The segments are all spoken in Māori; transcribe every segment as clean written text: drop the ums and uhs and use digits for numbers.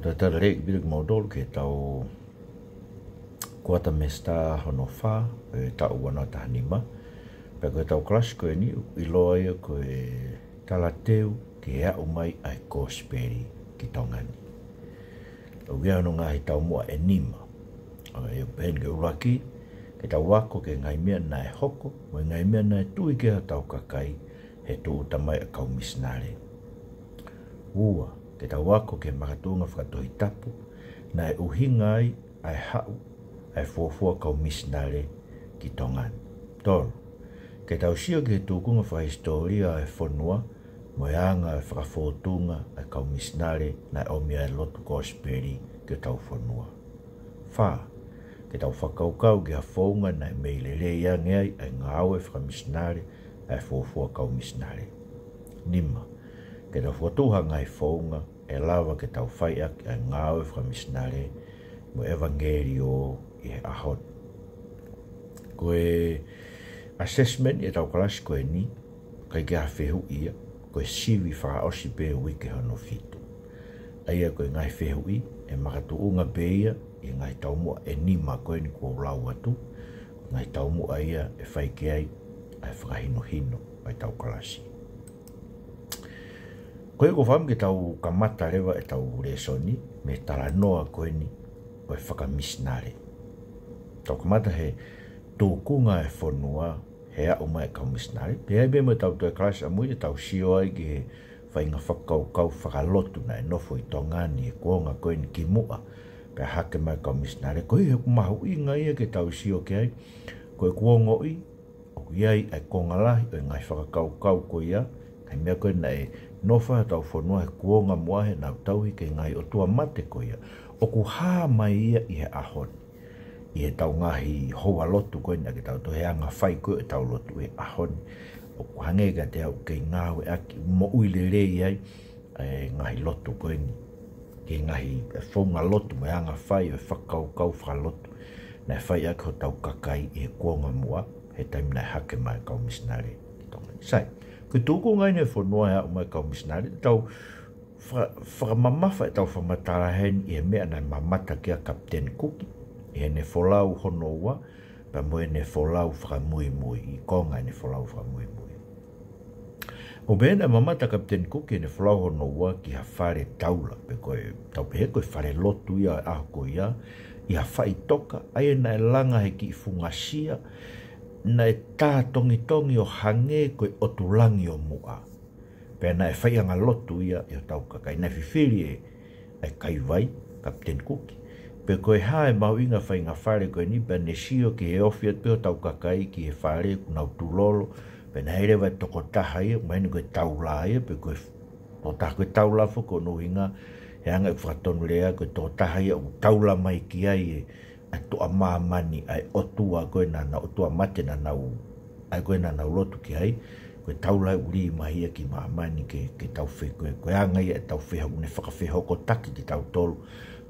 Ko te rei bilik maudol ke tau kuata mesta hono wha, tau wana tahanima. Pea koe tau klas koe ni, I loa ia koe talateu ke ea umai ai kōsperi ki tongani. O gea no ngahi tau mua e nima. E pen ke uraki, ke tau wako ke ngai mea na e hoko, mo ngai mea na e tui ke ha tau kakai, he tu utamai a kau misnare. Ua, ke tau wako ke makatunga whakatohi tapu, na e uhinga ai, ai hau, ai fuafua kau misnare ki tongani. Toro, ke tau sio ke tukunga whahistoria e whanua, mo e anga e whakafotunga ai kau misnare, na e omia e lotu kōsperi ke tau whanua. Wha, ke tau whakaukau ke hawhaunga na e meilere ia ngeai ai ngāwe whakamisnare ai fuafua kau misnare. Nima, ke tau whatuha ngai whaunga e lawa ke tau whaiak ai ngāwe whakamisnare mo evangelio I he ahon. Koe assessment e tau kalasi koe ni, kai ke hawhehu ia, koe siwi whakaosi pe wike hano fitu. Aia koe ngai whehu I, e makatu unga pe ia, I ngai taumua e nima koe ni kua ulau atu, ngai taumua ia e whaike ai whakahino hino ai tau kalasi. Koe ko wham ke tau kamata rewa e tau resoni, me tala noa koe ni, koe whakamisnare. Tau kamata he tōkunga e whanua, he a umai kau misnare. Pea be mo tau tue klasi amui e tau sio ai ki he whainga whakau kau whakalotu na e nofo I tongani e kuonga koe ni ki mua. Pea hake mai kau misnare. Koe he kumahu I ngai e ke tau sio ke ai. Koe kuongo I, o iai ai konga lahi o ngai whakakau kau koe ia. Kai mea koe na e nofa tau whanua he kuonga mua he nau tauhi ke ngai o tua mate koe ia. O ku haa mai ia I he ahoni. I he tau ngahi hoa lotu koe na ke tau toheanga whai koe e tau lotu e ahoni. O kuhangega te au kei ngāwe aki mo uile rei ai ngahi lotu koe ni. Ke ngahi whaunga lotu mo hanga whai o whakau kau whakalotu. Na whai aki ho tau kakai I he kuonga mua he taimi na hake mai kau misnare. Sai, koe tūko ngai ne whanua hea o mai kau misnare. Tau whakamamafa e tau whamatara hen I he mea na mamata kia Captain Cookie. E ne wholau hono ua, pa moe ne wholau whakamui mui, I konga ne wholau whakamui mui. O bena mamata Captain Cook e ne wholau hono ua ki ha whare taula, pe koe tau pehe koe whare lotu ia aho koe ia, I ha whai toka, aia na e langa he ki fungasia, na e tā tongi tongi o hange koe otulangi o mua. Pe na e whaianga lotu ia I o tau kakai, na whiwhiri e kai vai, Captain Cook. Pe koe hae mau inga whainga whare koe ni pe ne sio ki he ofiat pe o tau kakai ki he whare kunau tūlolo pe na here vai toko taha ia mai ni koe taula ia pe koe o taha koe taula whuko no inga he anga I whakatonu lea koe toko taha ia o taula mai ki ai e a toa maamani ai otua koe na na otua mate na nau ai koe na nau lotu ki ai koe taula uri mahi ia ki maamani ke tau whi koe anga ia e tau whi hau ne whakawhihoko taki ki tau tolu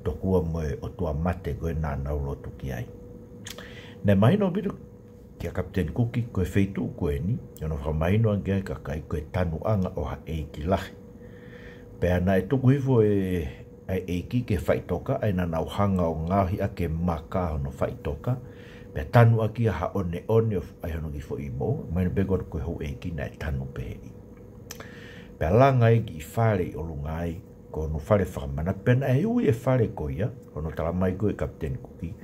tokua moe o tua mate koe nā nau lotu ki ai. Nei mahino biru kia Captain Cookie koe wheitu koe ni, yono whamahino angia kakai koe tanu anga o ha eiki lahi. Pea na e tuku hifo e eiki ke whaitoka, ai na nau hanga o ngahi a ke maka hono whaitoka, pea tanu aki a ha one o ai hono ki fo I mo, mahino pekor koe hou eiki na e tanu pehe I. Pea langa e ki whare o lungai, ko no whare whakamana, pena e ui e whare ko ia, kono tala mai koe Captain Cookie,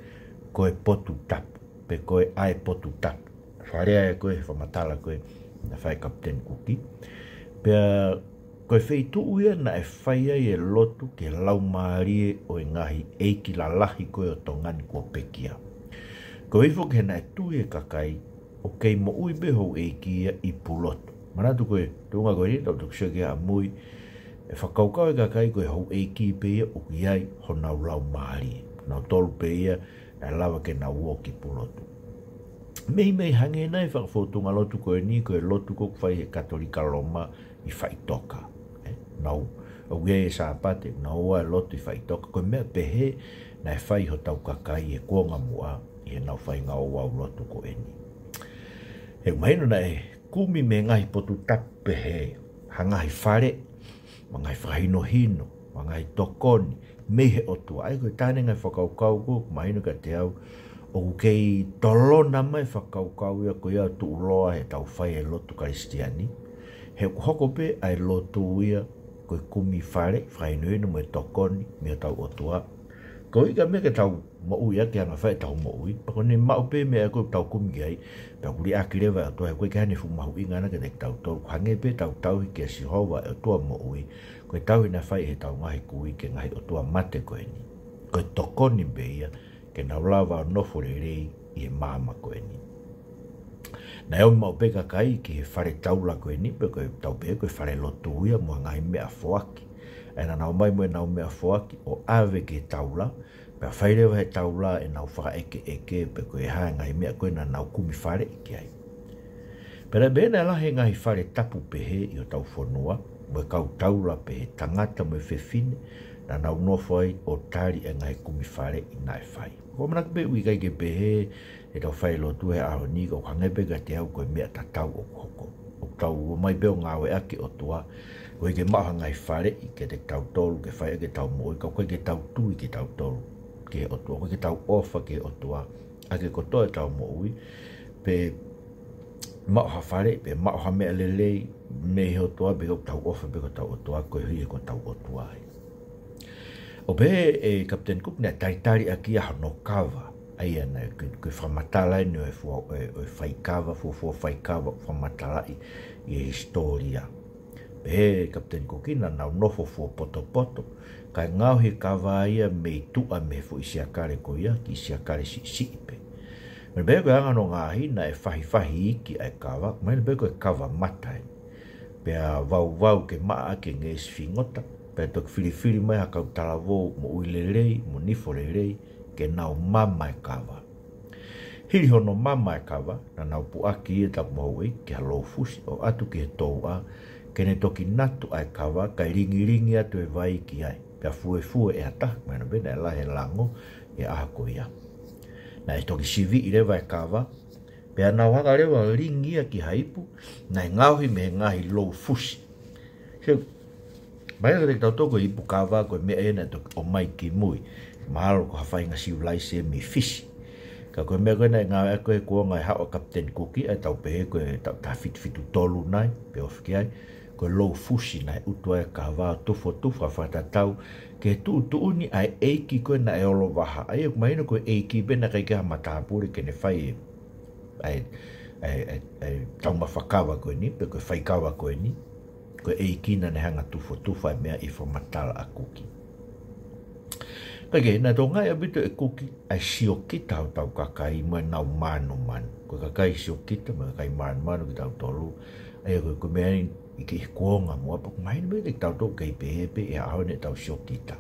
koe potu tapu, pe koe ai potu tapu. Whare ai koe, whamatala koe, na whai Captain Cookie. Pea koe wheitu uia na e whai ai e lotu ke lau maarie o e ngahi eiki la lahi koe o tongani kua pekia. Koe ifo ke na e tui e kakai, o kei mo ui beho eiki ia I pulotu. Manatu koe, tunga koe ni, tau tukusio ke a mui, e whakaukau e kakai koe hou eiki pe ia o ki ai ho nau lau maari. Nau tolu pe ia na lawa ke nau o ki pulotu. Mei hange nai whakafotunga lotu koe ni koe lotu koku whai he Katolika Roma I whaitoka. Nau au e sāpate, nau oa lotu I whaitoka. Koe mea pehe na e whai ho tau kakai e kuonga mua I he nau whai ngā oa lotu koe ni. He umaino na e kumi me ngahi potu tapu pehe hangahi whare, ma ngai whahino hino, wa ngai tokoni, mehe o tua. Ai koe tāne ngai whakaukau ko, mahinu ka te au, o kei tolona mai whakaukau ia ko ia tu uloa he tau whai e lotu karistiani. He hoko pe ai lotu ia koe kumi whare, whainuinu mo e tokoni, mea tau o tua. Ko ika mea ke tau maui ake anga whae tau maui. Pako ne mau pe mea koe tau kumi ki ai. Pea kuri aki rewa atua he koe ke hane fu mahu ingana ke te tau tau. Hange pe tau tau hi ke sihowa e tua maui. Koe tau hina whae he tau ngahi kui ke ngahi o tua mate koe ni. Koe tokoni be ia ke naulawa nofo le rei i e mama koe ni. Na eo mau pe kakai ki he whare taula koe ni. Pe koe tau pe koe whare lotu ia mua ngahi mea foaki. E na nau mai moe nau mea foaki o ave ke taula. Pea whairewa he taula e nau whaka eke pe koe hae ngai mea koe na nau kumi whare iki ai. Pera bena la he ngai whare tapu pehe i o tau whanua. Moe kau taula pehe tangata moe whewhine na nau nofo ai o tari e ngai kumi whare i nai whai. Ko manak pe ui kai ke pehe e tau whai lotu he aho ni ko hangepe ka te au koe mea tatau o hoko. O tau mai beo ngawe ake o tua. Koe ke maha ngai whare i ke te tau tolu ke whai ke tau moe. Koe ke tau tui ke tau tolu. Ke o tua, koe ke tau ofa ke o tua, ake kotoa e tau moui, pe maoha whare, pe maoha mea lelei, me he o tua, pe ko tau ofa, pe ko tau o tua, koe hui e ko tau o tua. O pe e Captain Cook nea taritari aki a no kawa, ai ana, koe whamatalai ni o e whaikawa, fua whaikawa, whamatalai i e historia. Pe Captain Cook ina nau nofo fua poto poto, kai ngau he kawa ia mei tua me fo isia kare ko ia ki isia kare si ipe. Me be ko anga no ngahi na e whahi iki ai kawa, mai be ko e kawa matai. Pea vau ke maa ke nge sfingota, pea tok whiri mai hakau talawo mo uilelei, mo nifolelei, ke nau mama e kawa. Hiri hono mama e kawa, na nau puaki e tak maui ke halo fusi o atu ke tou a, ke ne toki natu ai kawa, kai ringi atu e vai ki ai. Pea fue e ata, mai no bena e lahe lango e aha ko ia. Na e toki sivi i rewa e kawa, pea nau haka rewa ringia ki haipu, na e ngauhi me ngahi lou fusi. So, mai ka te tau toko i ipu kawa koe mea ena toki o mai ki mui, mahalo ko hawhai nga siulaise mi fisi. Ka koe mea koe na e ngau e koe kua ngai hao Captain Cookie, e tau pehe koe tau ta fitu tolu nai, pe ofiki ai, koe lou fusi nai utua e kawa tufo a whatatau ke tu uni ai eiki koe na e olo waha ai e kumaino koe eiki bena kai kia matapuri ke ne whai ai tauma whakawa koe ni pe koe whaikawa koe ni koe eiki na ne hanga tufo e mea i whamatala a kuki kage na tō ngai abito e kuki ai siokita au tau kakai mo nau manu koe kakai siokita mo kakai manu ki tau tolu ai koe mea i ke kuonga mua, pa kumaini me te tau tō kei pehepe e aho ne tau siokita.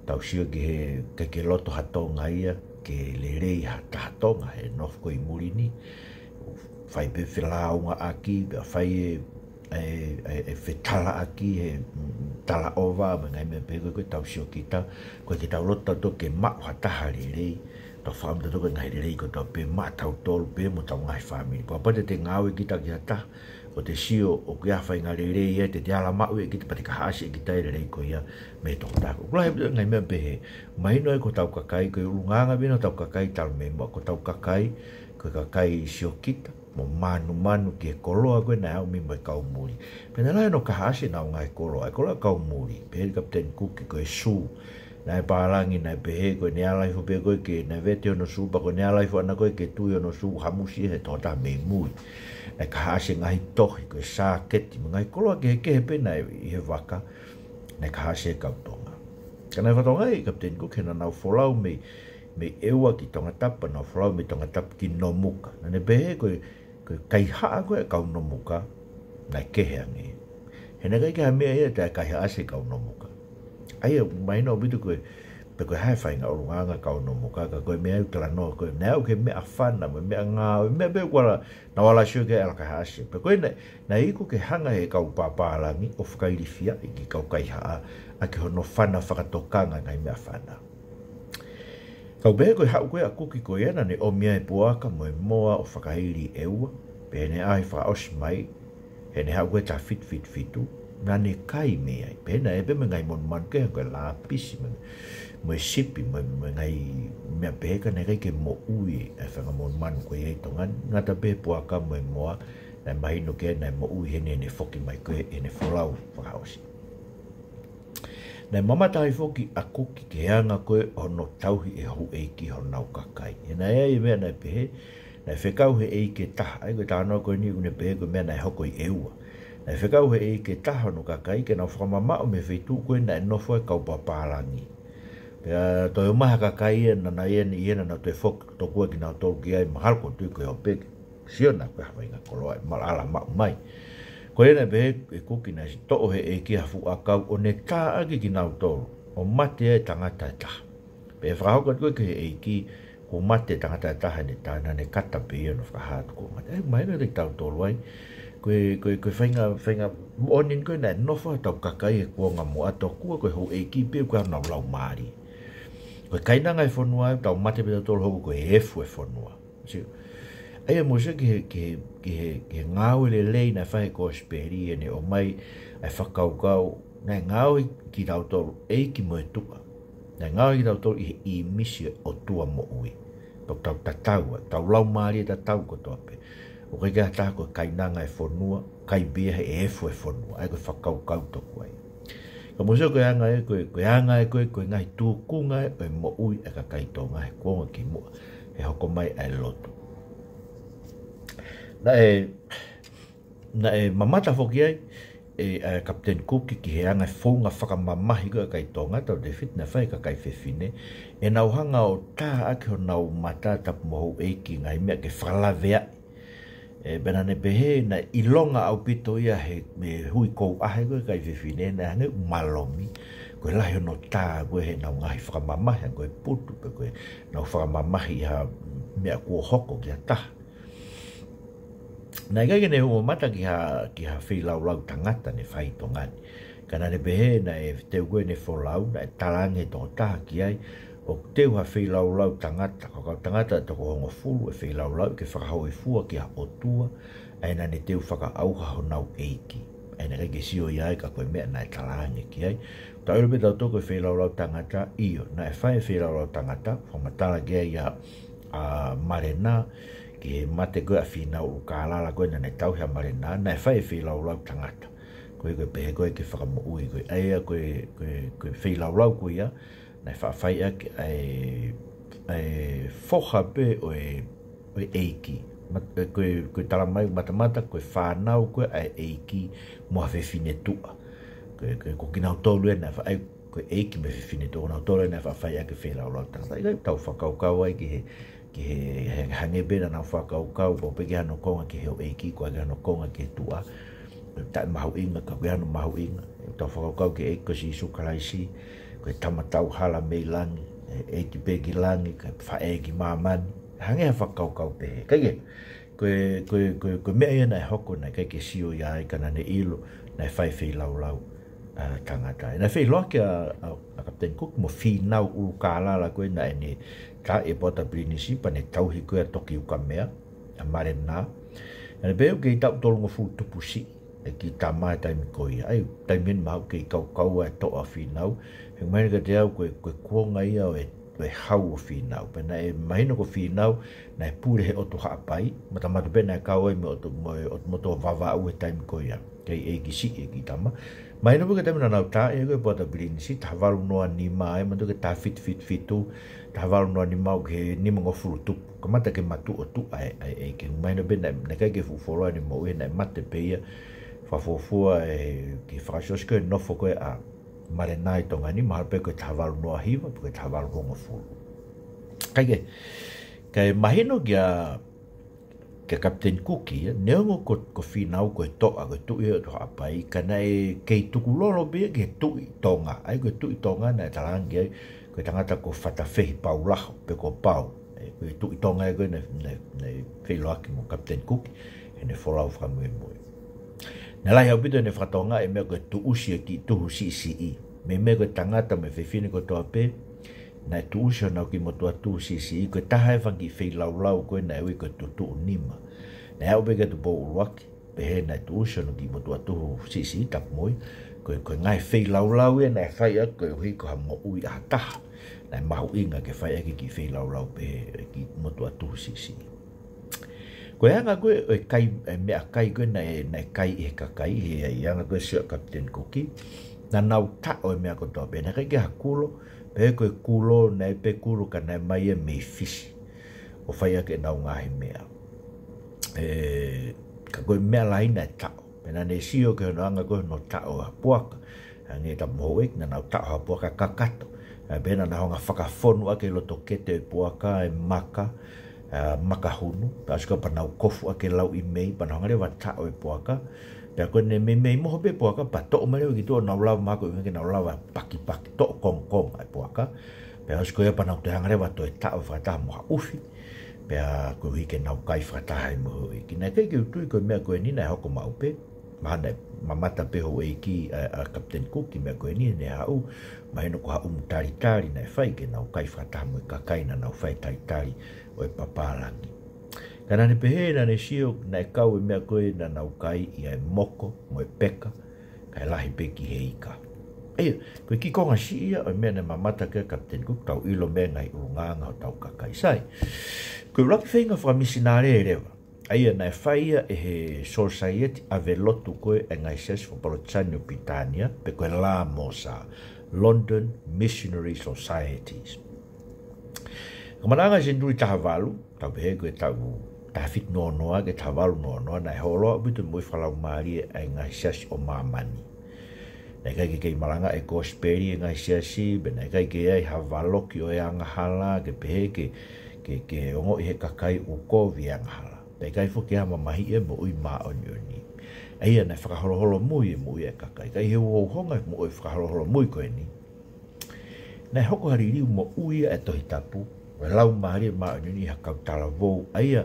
Tau sio ke ke loto hatonga ia, ke le rei hata hatonga, he nof koe murini. Whai pe whilaunga aki, whai e whetala aki, he tala ova, ma ngai me pego koe tau siokita, koe ke tau loto tō ke mau hataha le rei, tau whaamta tō ke ngai le rei ko tau pe ma tau tolu, pe mo tau ngai whamini. Pua pate te ngawe kita ki hataha, o te sio o kia whai ngā rei ia, te te ala mau e ki te pati kahasi e ki tai rei ko ia me tō tāko. Kula he ngai mea pehe, mahino e ko tau kakai, ko urunganga bina tau kakai talu me mua, ko tau kakai, ko kakai sio kita, mo manu ki e koloa koe na au mima e kau muri. Pena lai no kahasi na o ngai koloa, e koloa kau muri, pehe Captain Cookie ko e su, na e pārangi na e pehe koe ne alai fu pehe koe ke na vete ono su, pa koe ne alai fu ana koe ke tui ono su, hamusi he tō tā me mui. E kahase ngahi tohi koe sā keti, ngai koloa ke he kehe pena i he waka, ne kahase e kautonga. Kana e whatonga e Captain Cook, hena nau wholau me eua ki tonga tapa, nau wholau me tonga tapa ki nomuka. Nane pehe koe kai haa koe e kau nomuka, nai kehe ange. Hena kai keha mea ia te kai haa se kau nomuka. Aia, maina o bitu koe, pe koe hae whainga o runganga kau nomuka, ka koe mea utala no, koe nea uke mea whana, mea ngā, mea bea kua na wala sio ke ala kai haa se. Pe koe na iku ke hanga he kau pāpārangi, o whakairifia, i ki kau kai haa, a ke hono whana whakatokanga ngai mea whana. Kau behe koe hau koe a kuki koe ena ne o mea e puaka mo e moa o whakahiri eua, pe ne ahi whakaosi mai, he ne hau koe ta fitu, nane kai mea, pena e pe me ngai mon man ke ko la pisi me sipi me ngai me pe ka ne ke mo ui e fa mon man ko e tonga ngata pe po aka mo moa na mai no ke na mo ui ne foki mai ko e ne folau pa house na mama tai foki a kuki ke anga ko ono tauhi e hu e ki ho nau kakai e na e me na pe na fekau he e ke ta ai ko ta no ko ni une pe ko me na hoko i eua na whekau he e ke taha no kakai ke na whakamama o me whetu koe na e nofo e kau paparangi. Pea toi o maha kakai e na na iena iena na te whok to kua ki na tolu ki ai mahalko tui koe o peke. Sio na koe hawa inga koloa e malala mau mai. Koe ena behe e kuki na si to'o he e ki hafu a kau o ne tā aki ki nau tolu. O mate e tangata e taha. Pea whakahauka koe ke he e ki ko mate tangata e taha ne tāna ne kata pe ia no whakahatu ko mate. E maina te tau tolu ai. Koe whainga onin koe na nofo tau kakai e kua ngā mua ato kua koe hou e ki peo koe nau lau maari. Koe kainanga e whanua tau mate pita tolo hoko koe efu e whanua. Aia mo se ki he ngāu le lei na whahe ko speri e ne o mai ai whakaukau na ngāu ki tau tolo e ki mo e tua. Na ngāu ki tau tolo i misi o tua mo ui. Tau tatau, tau lau maari e tatau ko toa pe. O kai kia taha koe kainanga e whanua, kai bea he efu e whanua, ai koe whakau toku ai. Ka moseo koe anga e koe ngai tūkunga e mo ui e ka kaitonga he kuonga ki mua, he hoko mai ai loto. Na e mamata whoki ai, e Captain Cook ki he anga e whaunga whakamamahi koe kaitonga, tau te whit na whai ka kai whewhine, e nau hanga o tā ake ho nau mata tapu mohu eiki ngai mea ke whakalawea e bena ne pehe na ilonga au pito ia he me hui kou ahe koe kai whiwhine na hange malomi koe lahi ono tā koe he nau ngahi whakamamahi koe putu pe koe nau whakamamahi ha mea kua hoko ki a taha. Na ikai kene huo mata ki ha whilau lau tangata ne whai tongani. Kana ne pehe na e teu koe ne wholau na e talange tō taha ki ai o teu ha whilau lau tangata, kakau tangata toko hongo fulu e whilau lau ke whakahau e fua ki ha otua, aina ne teu whakaauha ho nau eiki. Aina reke sio iai ka koe mea na e talange ki ai. Ta uru pe tau toko e whilau lau tangata, iyo, na e whae whilau lau tangata, whamatala ki ai a marena, ki he mate koe a whinau u kālala koe na ne tau hea marena, na e whae whilau lau tangata. Koe koe pehe koe ke whakamu ui koe, aia koe whilau lau koe ia, na whawhai ake ai whoha pe o eiki. Koe taramai matamata, koe whanau koe ai eiki mua whewhine tua. Koe kokinau tolu e na whaai koe eiki me whewhine tua. Nau tolu e na whawhai ake whelau lau tangata. Ikai tau whakaukau ai ki he hange bena nau whakaukau ko peke hano konga ki heo eiki ko ake hano konga ki he tua. Tai mahu inga, ka koe hano mahu inga. Tau whakaukau ki eiko si sukalaisi. Koe tamatau hala mei langi, e ki pegi langi, ka whae ki mamani, hange ha whakaukau pehe. Kaike, koe mea ia nai hoko nai kai ke sio iai kana ne ilo, nai whai whi lau tangata. Nai whi loa ki a Captain Cook mo whi nau uru kālala koe nai ne ka e pota prinisi pa ne tauhi koe a toki uka mea, a marena. Nai beo ke i tau tolungo fu tupusi, e ki tā mai taimi koe ia. Ai, taimin mahu ke i kau e toa whi nau, he mai ka te au koe kuonga ia o e hau o whinau. Pena e mahino ko whinau na e pure he oto haapai. Matamatu pena e kau ai me oto moto wawa au e taimi koe ia. Kei e ki si e ki tama. Mahino po ka taimi na nau tā e koe pota bilini si. Ta hawaru noa ni mai. Matu ke tā fitu. Ta hawaru noa ni mau ke ni mongo furu tupu. Ka mata ke matu o tu e ke. Mahino pena na kai ke fuforoa ni mo e na mate pe ia. Whafofua e ki whakasos koe nofo koe a marena i tonga ni, mahal pe koe tawaru noa hiwa, koe tawaru hongo fulu. Kaike, kai mahino kia Captain Cookie, neongo ko whinau koe toa, koe tui o toa apai, kana e kei tuku lolo bia ke tui tonga, ai koe tui tonga na e talangi ai, koe tangata ko whatawhehi pau laho, pe ko pau, koe tui tonga e koe ne whiloaki mo Captain Cookie, e ne wholau whamui mui. Nā lai hau pito ne whatonga e mea koe tu usia ki tuhu CCE. Me mea koe tangata me whewhine ko toa pē. Nā tu usia nau ki motua tuhu CCE. Koe taha e whangi whi lau koe nā ewi koe tu nima. Nā hau peke tu pō uruaki. pehe na tu so no ki mo tu si tap moi ko ngai fei lau e na fai a ko hi ko mo ui ata na mau inga ke fai ki fei lau pe ki mo tu si ko anga ko e kai me a kai ko na kai e ka kai e anga ko sio Captain Cookie na nau ta o me ko to be na ke hakulo pe ko kulo na pe kulo ka na mai e me fish o fai ke na ngai mea ka ko me lai na ta pena ne sio ke no anga ko no ta o puaka nge ta moek na ta o puaka kakato pena na nga whakafonu ake loto kete puaka e maka makahunu pasko pa na kofu ake lau i mei pa na ngare wa ta o puaka ya ko ne me mo be puaka pa to mare ki to na lau mako ke na lau paki to kong ai puaka pe asko ya pa na te ngare wa to ta o fa ta mo ufi pe ko hi ke na kai fa ta ai mo ki na ke tu ko me ko ni na ho ko mau pe mana mamata pe ho e ki a Captain Cookie me ko ni ne au mai no ko ha tari na fai ke na kai fa ta mo ka kai na fai tari o e papalangi kana ne pehe na ne sio na kau me ko na kai i e moko mo e peka kai lahi pe ki heika ko ki konga si ia o me na mamata ke Captain Cook tau ilo me ngai unga tau ka kai sai ko raki feinga fra misinare rewa aia na fai e he society ave lotu ko e ngai ses fo Polochano Pitania pe ko la mosa London Missionary Societies kamananga senduri tahavalu tau be ko tau tafit no ke tahavalu no na holo bitu mo fala mari e ngai ses o mamani na kai ke malanga e gospeli ngai ses be na kai ke ai havalo ki o anga hala ke pe ke ongo i he kakai u ko viang hala pe kai fo ke ama mahi e mo i ma onioni ai na whakaholo mui e kakai kai he o honga mo e whakaholo mui ko ni na hoko hariri mo ui e tohi tapu wa lau mahari ma onioni ha kau tala vou ai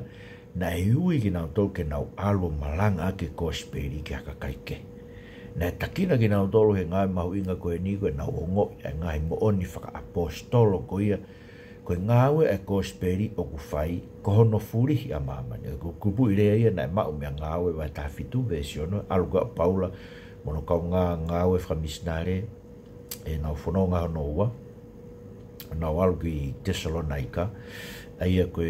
na hui ki nau tolu ke nau alo malanga ke gospeli ke kakai ke na takina ki nau tolu he ngai mahu inga ko ni ko nau ongo e ngai mo oni whaka apostolo ko ia ko ngawe e gospeli o ku fai ko hono furi a mama ne ko kupu ile ia na ma me ngawe wa ta fitu versiono algo paula mono ka ngawe fra misnare e na fono nga no wa na algo i Thessalonica ai ko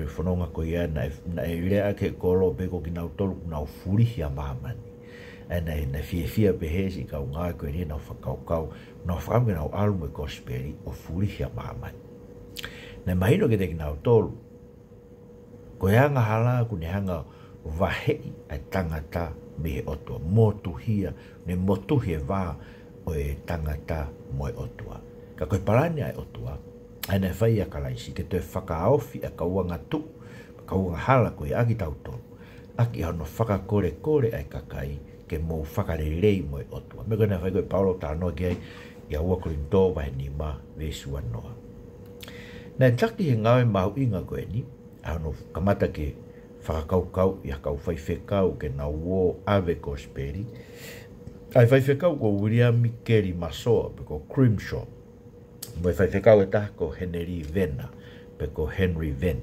fono nga ko ia na ile ake kolo be ko kinau tolu na furi a mama na fia behesi ka nga ko ni na fakau no fam na algo gospeli o furi a mama na mahino ke te kinau tolu ko hanga hala ku ne hanga vahe a tangata me otua motuhia ne motuhie va o e tangata mo otua ka koe parani ai otua ana fai a kalaisi ke te whakaofi a kauanga tu kauanga hala ko e aki tau tolu aki hano whakakore ai kakai ke mo whakarelei mo otua me kona fai koe Paulo tano ke ai ia ua korinto vai ni ma vesua noa na taki he ngawe mahu inga koe ni ano kamata ke whakakau ia kau whaifekau ke na uo ave gospeli ai whaifekau ko William Kerry Masoa pe ko Crimshaw mo whaifekau e taha ko Henry Venna pe ko Henry Venn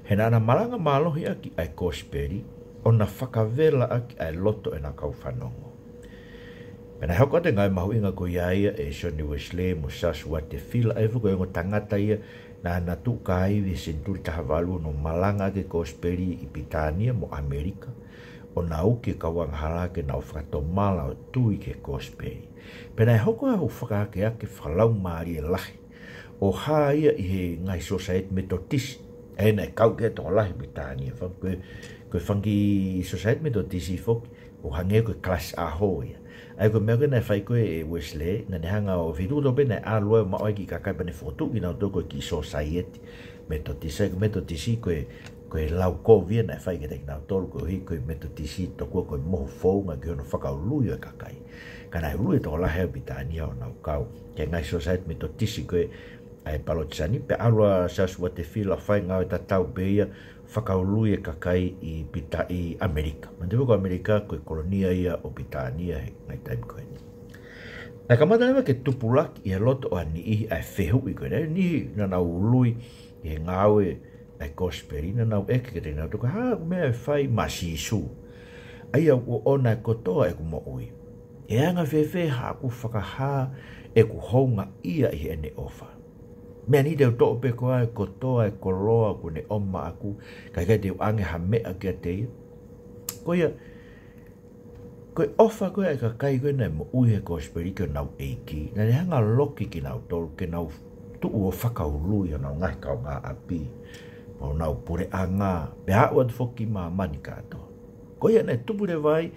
he na malanga malohi aki ai gospeli o na whakavela aki ai loto e na kau whanongo pena hoko te ngai mahu inga ko iaia e Johnny Wesley mo Joshua te fila e fuko ingo tangata ia na natu kai vi senturi tahavalu no malanga ke gospeli i Pitania mo Amerika o na uke kawang hala ke na ufrato mala o tui ke gospeli pena hoko e ufaka ake whalau maari e lahi o haa ia i he ngai Society Methodist e na kau ke tonga lahi Pitania koe whangi Society Methodist i foki o hange koe class a ho ia ai ko mea na fai ko e Wesley na ne hanga o fitu do bene a loe ma oi ki kakai bane fotu ki na to ko ki Society Methodist ko e lau ko via na fai ke te na to ko hi ko Methodist to ko mo fo nga ki no faka lu yo kakai kana lu to la he Pitania na kau ke ngai Society Methodist ko ai Palochani pe alwa sas what the feel fai nga ta tau beia whakaulu e kakai i pita i Amerika. Mantewa ko Amerika koe kolonia ia o Pitania he ngai taim koe ni. Na kamata lewa ke tupulaki i he loto o ani ihi ai whehu i koe. Ni na ului i he ngawe ai kosperi na nau eke ke tena tuka ha mea fai masisu ai au ona e kotoa e ku mo ui e anga fefe ha ku whakaha e ku honga ia i ene ofa mea ni deo to pe koa e kotoa e koloa ku ne oma aku kai kai deo ange ha mea kia te koia koe ofa koe e kakai koe nei mo ui e kosperi ke nau eiki na ne hanga loki ki nau tolu ke nau tu o whakaului o nau ngai kau ngā api o nau pure a ngā pe haua tu whoki mā mani kātoa koia nei tupure vai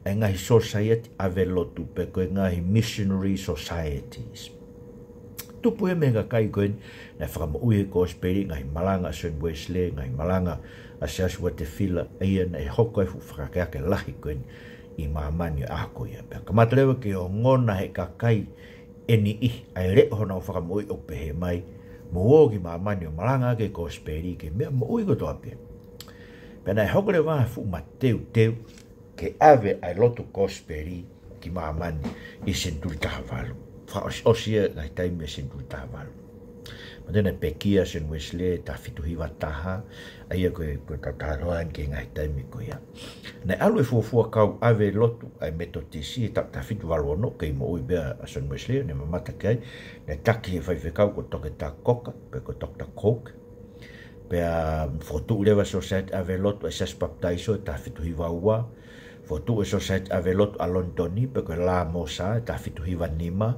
e ngahi society ave lotu pe koe ngahi missionary societies tupu e me kakai koe nei whakamo ui e kosperi ngahi malanga a St. Wesley ngahi malanga a Joshua te Whila ia nei hoko e fu whakakeake lahi koe i mamani a koia pe kamatalewa ke o ngona he kakai eni i ai re hona whakamoi o pehe mai mo o ki mamani o malanga ke kosperi ke mea mo ui kotoa pe pe nei hokore waha fu mateu teu ke ave ai lotu kosperi ki mamani i senturi tahavalu osia ngai taime senturi tahavalu Madena pekia St. Wesley ta fitu hiwa taha aia koe tataroan ke ngai taimi koe ia. Nei alu e fuafua kau ave lotu ai metotisi ta fitu walono kei mo ui bea a St. Wesley ne mamata kai ne taki e whaifekau ko toke ta koka pe ko toke ta coke pe a fotu lewa society ave lotu e sas baptaiso ta fitu hiwa ua fotu e society ave lotu a Londoni pe ko la mosa ta fitu hiwa nima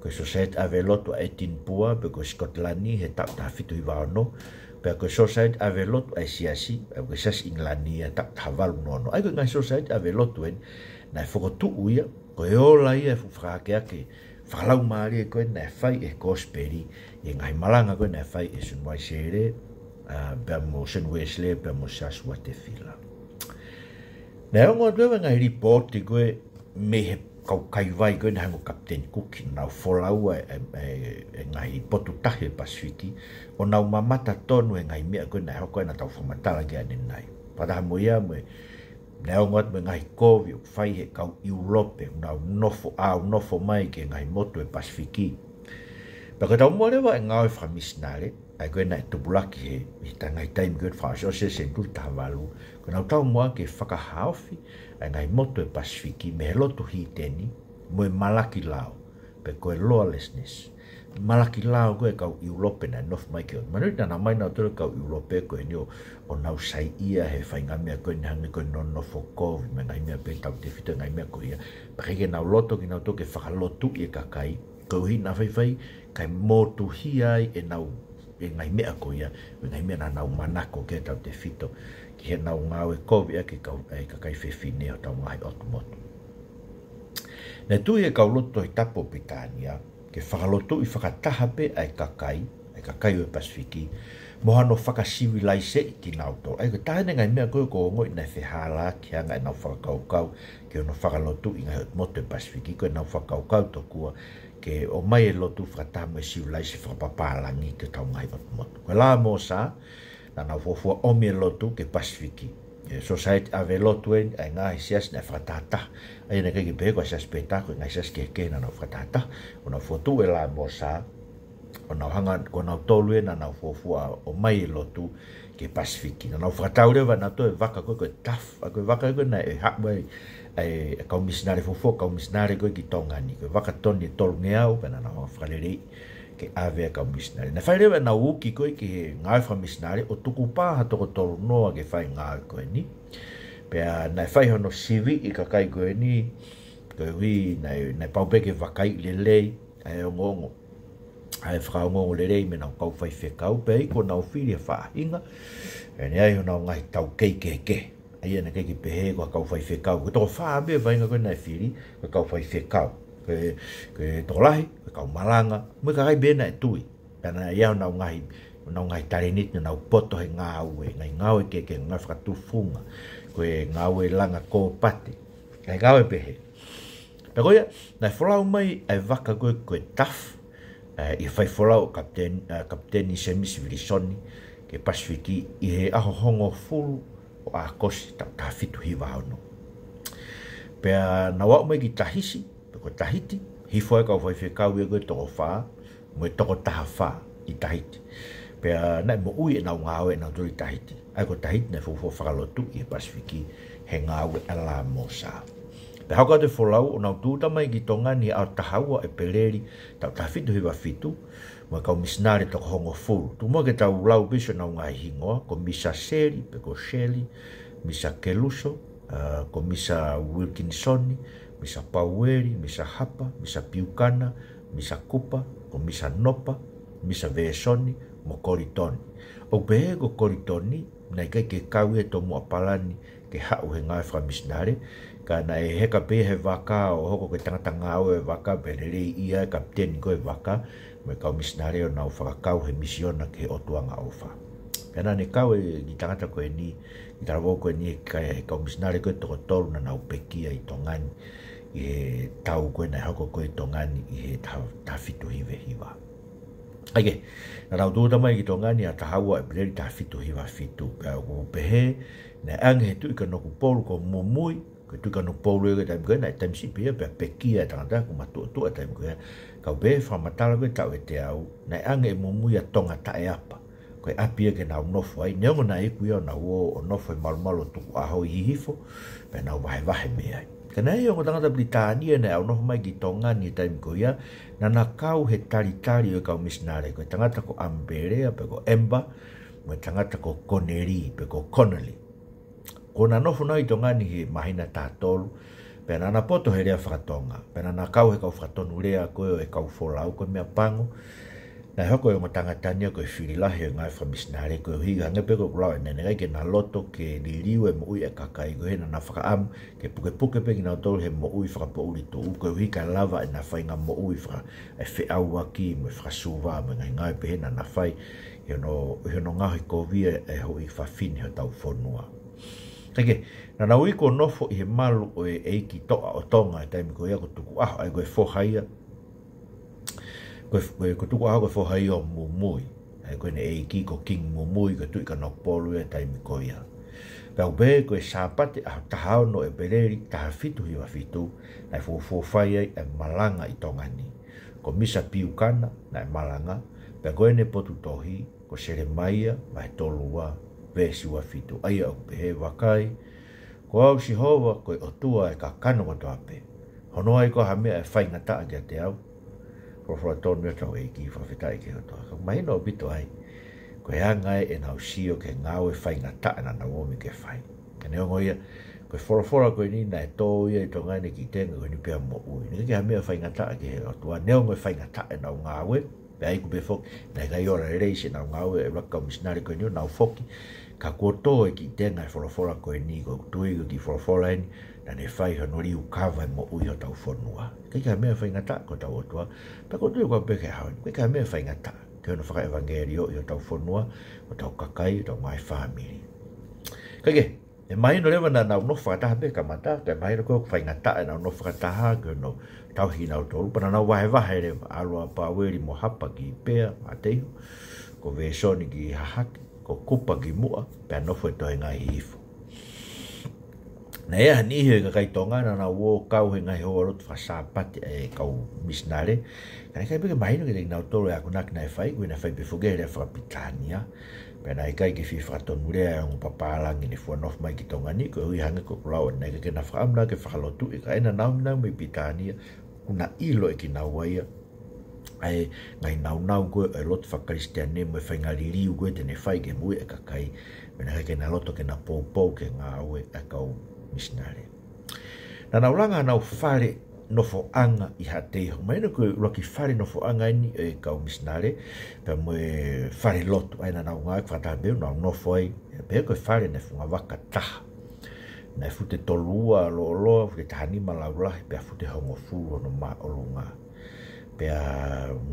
ko society ave lotu a Etinpua pe ko Scotlandi he ta fitu hiwa ono pe ko society ave lotu a siasi ko sas Inglandi ta havalu nono ai ko ngai society ave lotu en na fotu uia ko e ola ia fu frake ake falau mari ko na fai e kosperi e ngai malanga ko na fai e sun mai sere pe mo St. Wesley pe mo Joshua te Whila na ngo dwe ngai report ko me he kau kai vai ko na mo Captain Cook na folau e ngai potu tahe Pasifiki o na mamata tonu e ngai me ko na ko na tau fomatala ge ani nai pada mo ia mo na ngot me ngai ko vi fai he kau Europe na nofo mai ke ngai moto e Pasifiki pa ka tau mo le va ngai fra misnare ai ko na tu bulaki he i ta ngai time good fa so se sentu ta valu ko na tau mo ke faka haufi ai ngai moto e Pasifiki me lotu hi teni mo malaki lao pe ko lawlessness malaki lao ko e kau Europe na nof mai ke manu na mai na to kau Europe ko ni o na sai ia he fai ngamia ko na ko no foko me ngai me pe tau te fito ngai me ko ia pa ke na loto ki na to ke fa lotu e kakai ko hi na fai kai motu hi ai e na e ngai me ko ia ngai me na manako ke tau te fito ki na ngau e ko ia ke kau e kakai fe fine o tau ngai automoto na tu e kau loto i tapo Pitania ke whakalotu i whakataha pe ai kakai o Pasifiki mohano whakasivilise i ki nauto ai ka tahene ngai mea koe ko ngoi nai whehala ki hanga e nau whakaukau ke ono whakalotu i ngai moto e Pasifiki koe nau whakaukau to kua ke o mai e lotu whakataha mo e sivilise whakapapalangi ke tau ngai moto koe la mo sa na nau fofua omi e lotu ke Pasifiki society ave lotu en ai ngai sias na whakatata ai na kei pe ko sias petako ngai sias ke na whakatata ona fotu e la mo sa ona hanga ko na tolu na na fofua o mai lotu ke Pasifiki na whakatau lewa na to e waka ko taf ko waka ko na e hakwe ai ka missionary fofua ka missionary ko ki tongani ko waka toni tolu ngeau pe na na whakalere ke ave ka missionary na fai lewa na uki ko ki ngai fa missionary o tuku pa ha to tolu no ke fai ngai ko ni pe na fai hono sivi i ka kai ko ni ko wi na pau be ke vakai lele ai ngongo ai fra ngongo lele me na kau fai fe kau pe ko na fili fa inga e nei hono ngai tau ke ai na ke pe ko kau fai fe kau ko to fa be vai nga ko na fili ko kau fai fe kau ke tolai kau malanga mo ka kai bena tui pana ia na ngai tarenit na poto he ngau e ke nga fra tu funga ko ngau e langa ko pati kai ngau e pehe pero ia na folau mai ai vaka ko taf e fai folau kapten i semi civilization ke Pasifiki i he aho hongo fulu o a kosi ta fitu hiwa ono pe na wa mai ki tahisi ko Tahiti hi foi ka foi fe ka we go to fa mo to ko ta fa i Tahiti Pea nai mo ui e nau ngāo e nau turi Tahiti. Ai ko Tahiti nei fofo whakalotu i e Pasifiki he ngāo e ala mo sa. Pe hauka te wholau o nau tūta mai ki tonga ni au tahaua e peleri tau tawhitu hiwa fitu mo kau misnare toko hongo furu. Tu mo ke tau lau biso nau ngai hingoa ko Misa Seri, pe ko Shelley, Misa Keluso, ko Misa Wilkinsoni, Misa Paueri, Misa Hapa, Misa Piukana, Misa Kupa, ko Misa Nopa, Misa Vesoni, mo Koritoni. O pehe ko Koritoni, nei kai ke kau e tomu apalani ke hau he ngai whamisnare, ka na e heka pe he waka o hoko ke tangata ngāo e waka, pe rei ia e kapteni ko e waka, me kau misnare o nau whakakau he misiona ke o tuanga ofa. Pena ne kau e ni tangata ko e ni, i tarawo ko e ni e kau misnare ko e toko tolu na nau pekia i tongani, i he tau ko e nai hoko ko e tongani i he tawhitu hiwe hiwa. Aike, na rau tūta mai ki tongani a tahaua e peleri tawhitu hiwa fitu. Pea ko pehe, na ange he tui ka noku polu ko mumui, ko tui ka noku polu e taimi koe, na e taimi si pia, pea pekia e tangata, ko matua e taimi koe, kau behe whamatala koe tau e te au, na ange e mumui a tonga tae apa, koe apia ke nau nofu ai, neongo na iku ia o nau o nofu e malumalo tuku aho i hihifo, pea nau vahe me ai. Kana e o tangata Britania na au nofu mai ki tongani e taimi koe ia, na na kau he tari o kau misnare, koe tangata ko Amberea, pe ko Emba, mo tangata ko Connery, pe ko Connolly. Ko na nofu nai tongani he mahina tātolu, pe na poto he rea whakatonga, pe na kau he kau whakatonu rea koe o e kau wholau koe mea pango, na hoko e o tangatania koe whirilahi o ngai whamisnare koe higa hanga pe koe kulau e nenengai ke na loto ke liriu e mo ui e kakai koe he na whakaamu ke puke pe ki na tolu he mo ui whakapouri tu u koe hika lava e na whainga mo ui whaka e whiau waki mo e whakasuwa mo ngai pe he na whai he no ngahi kovia e hoi whawhini ho tau whonua. Eke, na nau iko nofo i he malu o e eiki toa o tonga e taimi koe ia ko tuku aho ai koe whohaia ko tuku aho koe whohaia o mumui ai koe ne eiki ko king mumui ko tui ka nokpolu e taimi koe ia pau be koe sāpate aho tahao no e peleri taha fitu hiwa fitu ai whawhai ai e malanga i tongani ko Misa Piukana na e malanga pe koe ne potu tohi ko Seremaia mai tolua vesi wa fitu ai au pehe wakai ko au si hova koe o tua e ka kano ko toape hono ai ko hamea e whai ngata a te au profora tonu mea tau e ki whawhetai ke hotoa ka mai no bito ai koe hangai e nau sio ke ngau e whai ngata na na womi ke whai ka neo ngoia koe fora koe ni na e tō ia i tonga ne ki tenga koe ni pia mo ui ni ke hamea whai ngata ke he hotoa neo ngoe whai ngata e nau ngawe pe ai kupe foki na kai ora e reise nau ngawe e raka misnari koe ni nau foki ka koto e ki tenga e fora koe ni ko tui ko ki fora ni na ne whai hono riu kawa e mo ui o tau whonua. Kei ka mea whai ngata ko tau otua, pa ko tui ko peke haoni, kei ka mea whai ngata, ke hono whaka evangelio i o tau whonua, o tau kakai, o tau ngai whamiri. Kei e mai no lewa na nau no whakataha pe ka mata, ke mai no ko whai ngata e nau no whakataha, ke hono tau hi nau tolu, pa na nau wahe lewa, alua paweri mo hapa ki pea, mateho, ko vesoni ki hahaki, ko kupa ki mua, pe anofo e tohe ngai hifo. Na ea ni he ka kai tonga na wo kau he ngai ho rot fa sapati e kau misnare. Kai kai pe mai no ke na toro ya kuna na fai ku na fai pe fogere fa pitania. Pe na kai ke fi fa ton mure un papala ni fo nof mai ki tonga ni ko i hanga ko lao na ke na fa amna ke fa lotu e kai na na me pitania kuna ilo e ki na waia. Ai ngai nau ko e lot fa cristiane mo fa ngali riu ko te ne fai ke mu e ka kai. Pe na ke na loto ke na po ke nga we e kau misnare. Na naulanga nau whare nofo anga i hateiho. Maina koe roki whare nofo anga ini e kau misnare. Pea moe whare lotu. Aina nau ngai whataha beu nau nofo ai. Pea koe whare ne funga waka taha. Na fute tolua loa fute tahanima laulahi. Pea fute hongo furu no maa olunga. Pea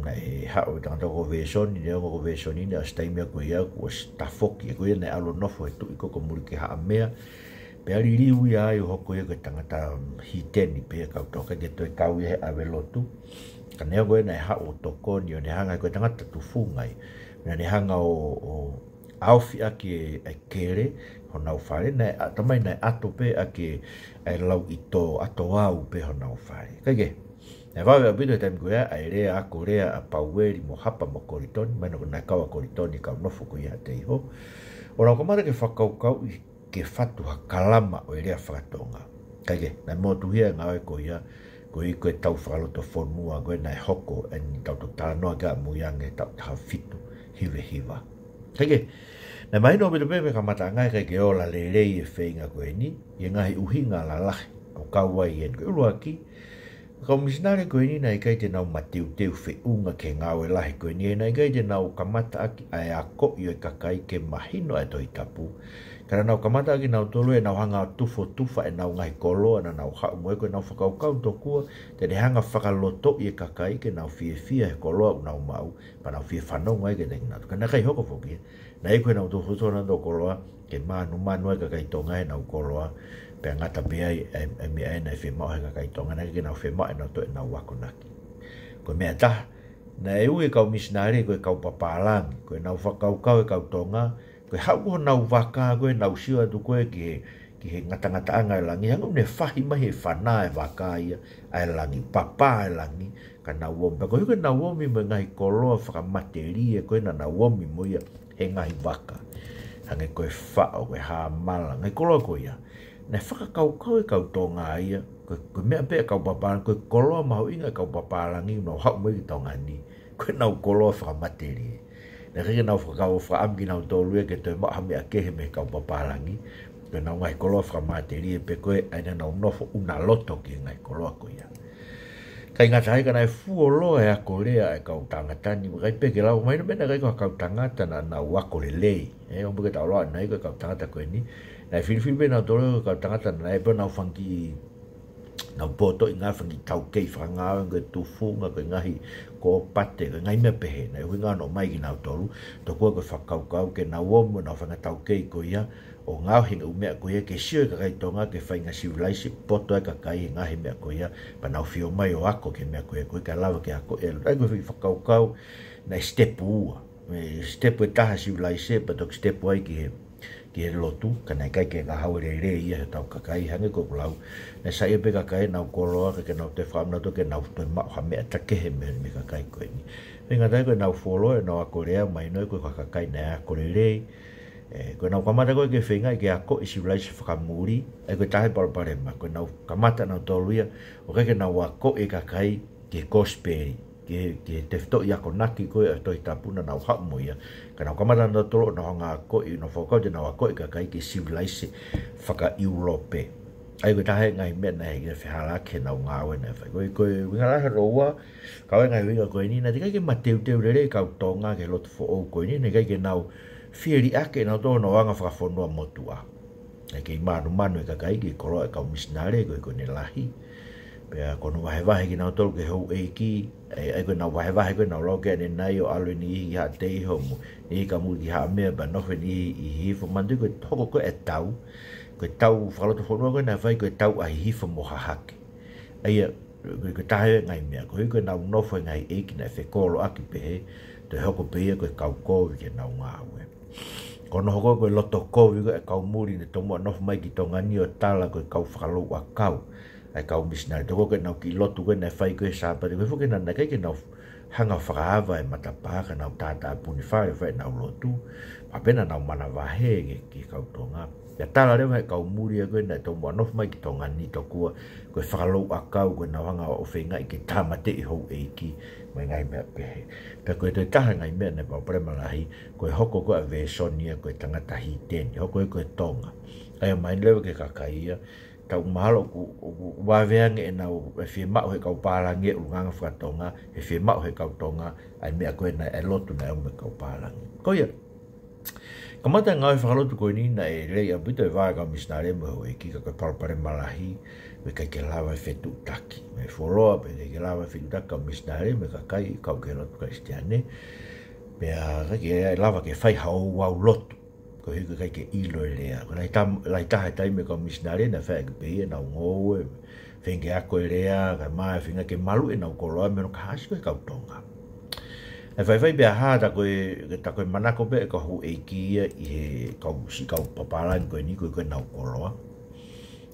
na e hao tangata ko vesoni. Neo ko vesoni ni a staimia koe ia kua stafoki. E koe na alo nofo e tui koko murike haa mea. Pe ali riu ia ai hoko ia ke tangata hiteni pe kau toka ke toi kau ia awe lotu. Ka nea koe na e hao toko ni o ne hanga koe tangata tufungai. Na ne hanga o aufi ake e kere ho nau whare. Na tamai na ato pe ake e lau i tō ato au pe ho nau whare. Kaike, e vai a bito tem koia ai rea a korea a paueri mo hapa mo koritoni mai no na kawa koritoni ka no fu koia te ho ora ko mara ke whakaukau ke whatu hakalama o rea whakatonga kage na mo tu hia ngā koia ko i koe tau whakaloto whonua koe nai hoko e ni tau to tānoa ka muiange tau taha fitu hiwe hiwa kage na mai no bito me ka mata ngai ke ola le rei e whenga koe ni i ngahi uhinga la lahi o kauai en koe uruaki Kau misinare koe ni nai kai te nau matiu teu whiunga ke ngāwe lahi koe ni e nai kai te nau kamata aki ai a ko i o kakai ke mahino e toi tapu. Kara nau kamata aki nau tolu e nau hanga tufo tufa e nau ngai kolo e nau hau moe koe nau whakaukau tokua te ne hanga whakaloto i e kakai ke nau fie fia he koloa u nau mau pa nau fie whanau ngai ke tengi natu. Kana kai hoko whoki na e koe nau tufo tona tō koloa ke manu e kakai tonga e nau koloa pe ngata pe ai e me ai na fe mo ha kai tonga na ke na fe mo no to na wa konaki ko me ta na e u e ka missionary ko ka papalang ko na fa ka ka tonga ko ha ko na wa ka ko na usia tu ko ke ngata ngata anga langi hang ne fa hi mai fa na e wa ka ia ai langi papa ai langi ka na wo ba ko na wo mi me ngai ko lo fa materie ko na wo mi mo ia e ngai waka hange ko fa o ha mala ngai ko lo ko ia na whakakaukau e kau tonga ia, ko mea pēa kau papara, ko koloa mahu inga kau paparangi no hau mwiki tonga ni, ko nau koloa whakamateri. Na kike nau whakau whakamki nau tōlu e ke toi maha mea kehe me kau paparangi, ko nau ngai koloa whakamateri e pe koe aina nau nofo una loto ki ngai koloa ko ia. Kai ngata hai kana e fuolo e a Korea e kau tangatani, kai peke lau maino mena kai kau tangata na nau wako le lei, e ombuke tau loa nai kau tangata koe ni, na Filipipe na tolo ka tangata na e na fangi na poto inga fangi tau kei franga nge tufu nga ko ngahi ko pate ngai me pehe na winga no mai na tolo to ko ko fakau ke na wo na fanga tau kei ko ia o nga hinga ume ko ia ke sio ka kai tonga ke fainga civilization poto ka kai ngahi me ko ia pa na fio mai o ako ke me ko ka lava ke ako el ai ko fakau na step u step ta civilization pa to step ai ki e lotu, kana kai ke ka haure re ia he tau kakai hange ko lau. Na sai pe kakai nau koloa ke nau te whamna to ke nau toi ma ha me atake he me kakai ko ni. Venga dai ko nau folo e nau Korea mai no ko kakai na ko re. Ko nau kamata ko ke whenga ke ako i civilization whakamuri, e ko tahe parparema, ko nau kamata nau toluia, o ke nau ako e kakai ke gospel. Ke te fito ia ko naki ko e toi tapuna nau hau mo ia ka nau kamata na tolo na hanga ko i no fokau te nau ko i ka kai ke civilise whaka Europe ai ko tahe ngai mena he ke whihala ke nau ngawe na whai ko ngara roa ka ngai winga ko ni na te kai ke mateu teu rere ka tonga ke lotu fo o ko ni ne kai ke nau fieri ake nau to no wanga whakafonua motua e ke manu e ka kai ke kolo e ka missionary ko ne lahi pea kono wahe ki nau tolu ke hou eiki, ai koe nau wahe koe nau loke ane nai o alo ni ihi ha tei homu, ni ka mu ki ha mea ba nofe ni ihi hifo, mandu koe hoko koe e tau whakaloto whanua koe na whai koe tau a hifo mo hahake. Aia, koe tahe ngai mea, koe nau nofo ngai eiki na whekolo aki pehe, te hoko pehe koe kau kovi ke nau ngāwe. Kono hoko koe loto kovi koe e kau muri ne tomo nofo mai ki tonga ni o tala koe kau whakalo a kau. Ai kau missionary to ko na ki lotu ko na fai ko sa pa ko ke na kai ke na hanga frava e matapa ka na tata puni fai na lotu pa pena na mana va he ki kau tonga ya tala re mai kau muri ko na to mo no mai ki tonga ni to ko falo akau ko na hanga o fenga ki tamate i ho e ki mai ngai me pe pe ko te taha ngai me na pa prema lahi ko hoko ko ave sonia ko tangata hi ten hoko ko tonga ai mai lewe ke kakaia tau mahalo ku waveange e nau e fie mao he kau pārangi e uranga whakatonga, e fie mao he kau tonga, ai mea koe na e lotu na e kau pārangi. Ko ia, kamata ngau e whakalotu koe ni na e rei a bito e vāga missionary mo ho e kika koe parapare malahi, me kai ke lawa e whetu taki. Me wholoa pe ke lawa e whetu taki kau missionary, me ka kai kau ke lotu kristiane, mea ke lawa ke whai hau wau lotu. Ko hiko kai ke ilo e lea. Ko lai taha taime ka missionary na whae ke pehe na ngoe, whenge ako e lea, ka mai whinga ke malu e na ukoloa me no ka hasi koe kau tonga. E whai bea haa ta koe manako pe e ka hu e kia i he kau si kau papalang koe ni koe na ukoloa.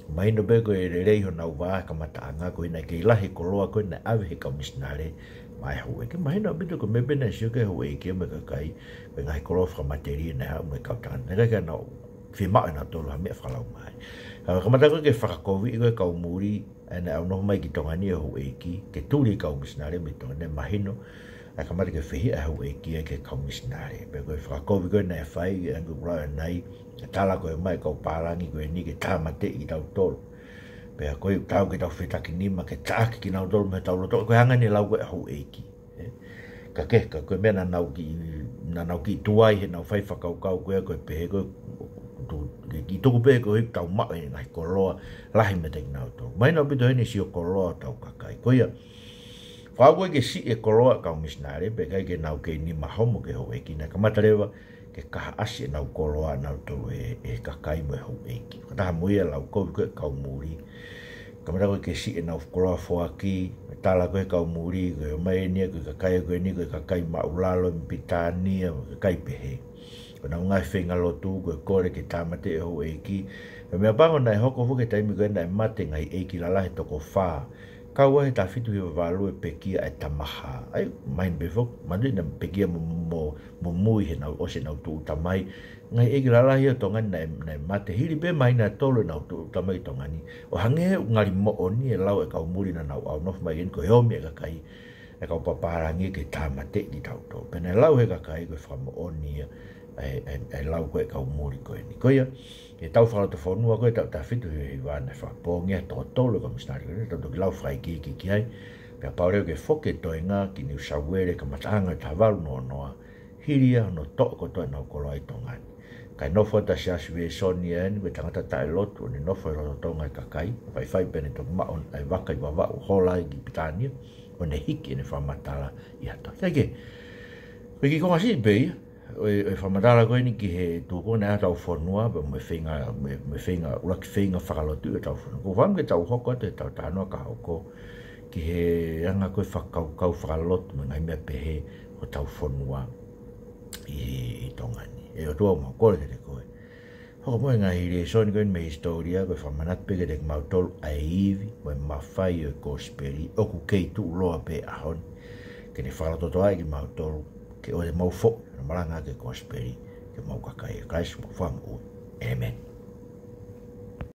Mahino be ko e rei ho nau wā ka mataanga ko ina ke ilahi ko loa ko ina awe he ka misnare mai ho e ke mahino bitu ko mebe na sio ke ho e ke me ka kai ko ngai ko loa materia na ha me ka tan ne ka no fi ma na to la me fa la mai ka mata ko ke fa ko vi ko ka umuri ana no mai ki tonga ni ho e ki ke tuli ka misnare me to ne mahino ka mata ke fi ho e ki ke ka misnare pe ko fa ko vi ko na fai and ra nai tala ko mai ko parangi ko ni ke tamate i tau tol pe ko tau ke tau feta ki ni ma ke tak ki na tol me tau to ko hanga ni lau ko ho eki ka ko me na nau ki tuai he na fai fa kau ko pe ko tu ki to pe ko tau ma e nai ko lo la hi me te na to mai no bito ni si ko lo tau ka kai ko ya fa ko ke si e ko lo ka misnare pe ka ke na ke ni ma homo ke ho eki na ka matarewa ke kaha asi nau koloa nau tolu e kakai mo e hau eiki. Kataha muia lau kou koe kau muri. Kamata koe ke si e nau koloa foaki, me tala koe kau muri, koe o mai nia, koe kakai koe ni, koe kakai maulalo, mpitania, kakai pehe. Koe nau ngai whenga lotu, koe kore ke tamate e hau eiki. Me mea pango nai hoko fuke taimi koe nai mate ngai eiki lalahe toko whaa. Kau he tafitu he walu e pekia e tamaha. Ai, main befok, manu ina pekia mo mui he nau ose nau tu utamai. Ngai eki lalahi o tonga nai mate. Hiri pe mai na tolo nau tu utamai tonga ni. O hange ngari mo oni e lau e kau muri na nau au nof mai en ko heomi e kakai. E kau paparangi ke tamate di tau tau. Pena lau he kakai koe whamo oni e lau koe kau muri koe ni. Koia, e tau whalo te whanua koe tau tafitu he wana whapongi e tō tolo ka misnari koe. Tau toki lau whai ki hai. Pea paureo ke whoke toi ngā ki New South Wales ka matanga ta walu noa noa. Hiria no toko toi nau kolo ai tongani. Kai nofo ta si asu e soni e ni, we tangata tae lotu, ni nofo e roto tonga i kakai. Whai pene toki maon ai waka i wawau hola i ki pitania. O ne hiki e ne whamatala i ato. Kai ke, we ki konga si bei, e whamatala koe ni ki he tūko ne a tau whanua, me whenga, uraki whenga whakalotu e tau whanua. Ko wham ke tau hoko te tau tānoa ka hoko, ki he anga koe whakau whakalotu, me ngai mea pehe o tau whanua i tongani. E o tua mau kore te koe. Hoko moe ngā hiri e soni koe me historia, koe whamanat peke te mautolu a iwi, moe mawhai o kosperi, oku kei tu loa pe ahon, ke ne whalototo ai ki mautolu, ke o te mau fo, na maranga ke kosperi, ke mau kakai e kais, mo whamu ui. Amen.